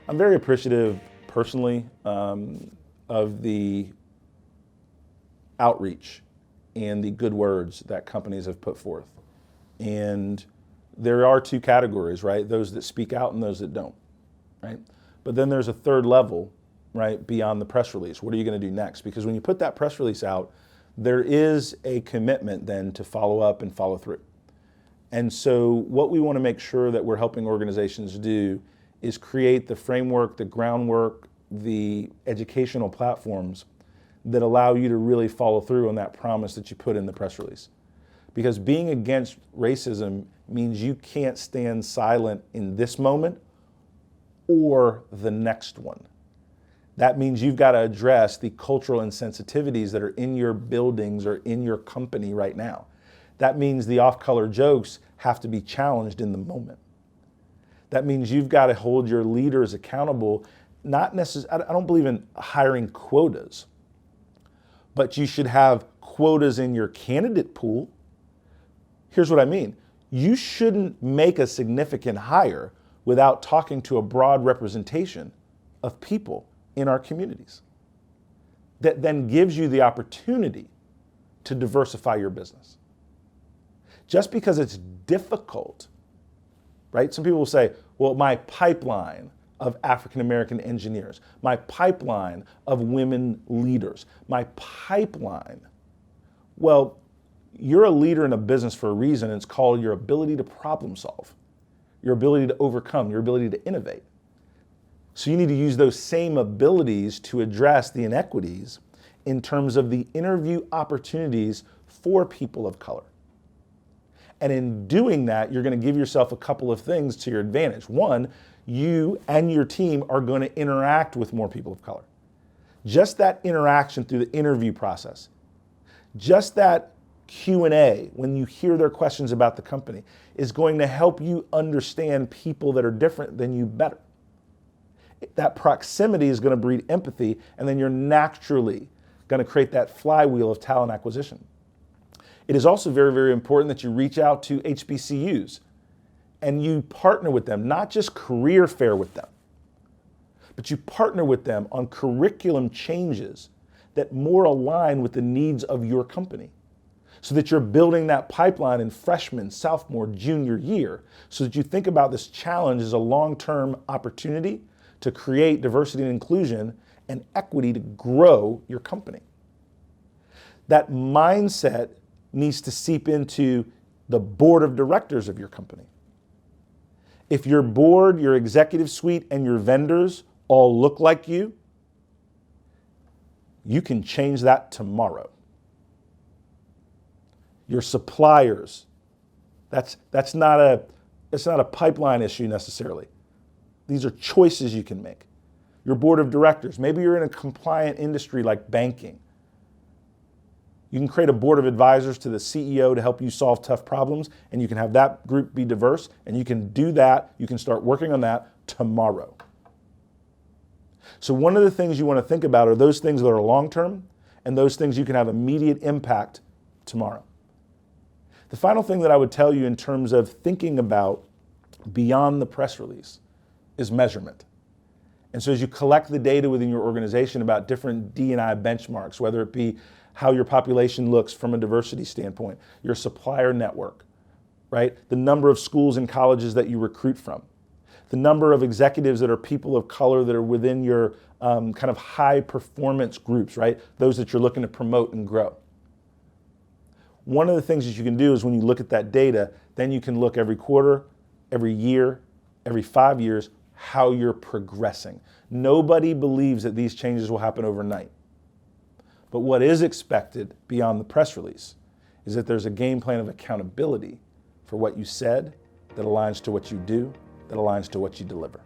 I'm very appreciative personally of the outreach and the good words that companies have put forth. And there are two categories, right? Those that speak out and those that don't, right? But then there's a third level, right, beyond the press release. What are you going to do next? Because when you put that press release out, there is a commitment then to follow up and follow through. And so what we want to make sure that we're helping organizations do is create the framework, the groundwork, the educational platforms that allow you to really follow through on that promise that you put in the press release. Because being against racism means you can't stand silent in this moment or the next one. That means you've got to address the cultural insensitivities that are in your buildings or in your company right now. That means the off-color jokes have to be challenged in the moment. That means you've got to hold your leaders accountable, not necessarily, I don't believe in hiring quotas, but you should have quotas in your candidate pool. Here's what I mean. You shouldn't make a significant hire without talking to a broad representation of people in our communities. That then gives you the opportunity to diversify your business. Just because it's difficult, right? Some people will say, well, my pipeline of African American engineers, my pipeline of women leaders, my pipeline. Well, you're a leader in a business for a reason. It's called your ability to problem solve, your ability to overcome, your ability to innovate. So you need to use those same abilities to address the inequities in terms of the interview opportunities for people of color. And in doing that, you're going to give yourself a couple of things to your advantage. One, you and your team are going to interact with more people of color. Just that interaction through the interview process, just that Q&A when you hear their questions about the company is going to help you understand people that are different than you better. That proximity is going to breed empathy, and then you're naturally going to create that flywheel of talent acquisition. It is also very, very important that you reach out to HBCUs and you partner with them, not just career fair with them, but you partner with them on curriculum changes that more align with the needs of your company, so that you're building that pipeline in freshman, sophomore, junior year, so that you think about this challenge as a long-term opportunity to create diversity and inclusion and equity to grow your company. That mindset needs to seep into the board of directors of your company. If your board, your executive suite, and your vendors all look like you can change that tomorrow. Your suppliers, that's not a pipeline issue necessarily. These are choices you can make. Your board of directors, maybe you're in a compliant industry like banking. You can create a board of advisors to the CEO to help you solve tough problems, and you can have that group be diverse, and you can do that, you can start working on that tomorrow. So one of the things you want to think about are those things that are long-term and those things you can have immediate impact tomorrow. The final thing that I would tell you in terms of thinking about beyond the press release is measurement. And so as you collect the data within your organization about different D&I benchmarks, whether it be how your population looks from a diversity standpoint, your supplier network, right? The number of schools and colleges that you recruit from, the number of executives that are people of color that are within your kind of high performance groups, right? Those that you're looking to promote and grow. One of the things that you can do is when you look at that data, then you can look every quarter, every year, every 5 years, how you're progressing. Nobody believes that these changes will happen overnight. But what is expected beyond the press release is that there's a game plan of accountability for what you said that aligns to what you do, that aligns to what you deliver.